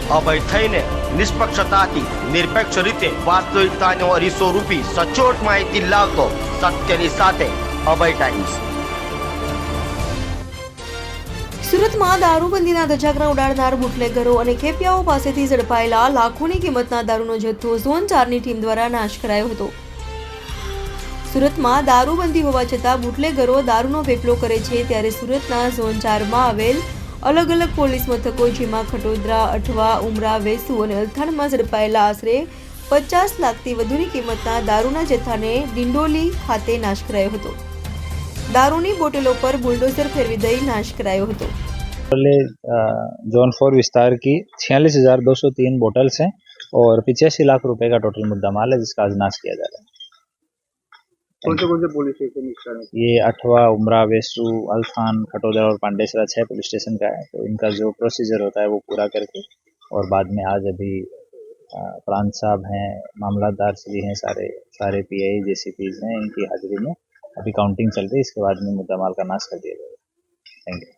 અભય થઈને નિષ્પક્ષતાથી નિરપેક્ષ રીતે વાસ્તવિકતાનો અરીસો રૂપી સચોટ માહિતી લાવતો સત્યની સાથે અભય ટાઈમ્સ। સુરતમાં દારૂબંધીના ધજાગરા ઉડાડનાર બુટલેગરો અને ખેપિયાઓ પાસેથી ઝડપાયેલા લાખોની કિંમતના દારૂનો જથ્થો ઝોન 4ની ટીમ દ્વારા નાશ કરાયો હતો। સુરતમાં દારૂબંધી હોવા છતાં બુટલેગરો દારૂનો વેપલો કરે છે, ત્યારે સુરતના ઝોન 4માં આવેલ અલગ અલગ પોલીસ મથકો જેમાં ખટોદરા, અઠવા, ઉમરા, વેસુ અને અલથાણમાં ઝડપાયેલા આશરે 50 લાખથી વધુની કિંમતના દારૂના જથ્થાને ડિંડોલી ખાતે નાશ કરાયો હતો। दारूनी बोतलों पर बुलडोजर फेरवी दई नाश करायो હતો। जोन 4 विस्तार की 46,203 बोतल्स हैं और 85 लाख रुपए का टोटल मुद्दा माल है, जिसका आज नाश किया जा रहा है। कौन से पुलिस स्टेशन? ये अठवा, उमरा, वेसू, अल्थान, खटोदरा और पांडेसरा 6 पुलिस स्टेशन का है। तो इनका जो प्रोसीजर होता है वो पूरा करके और बाद में आज अभी प्रांत साहब हैं, मामलादार श्री हैं, सारे पीआई जेसीपीज हैं, इनकी हाजिरी में अभी काउंटिंग चल रही है। इसके बाद में मुद्दा माल का नाश कर दिया जाएगा। Thank you.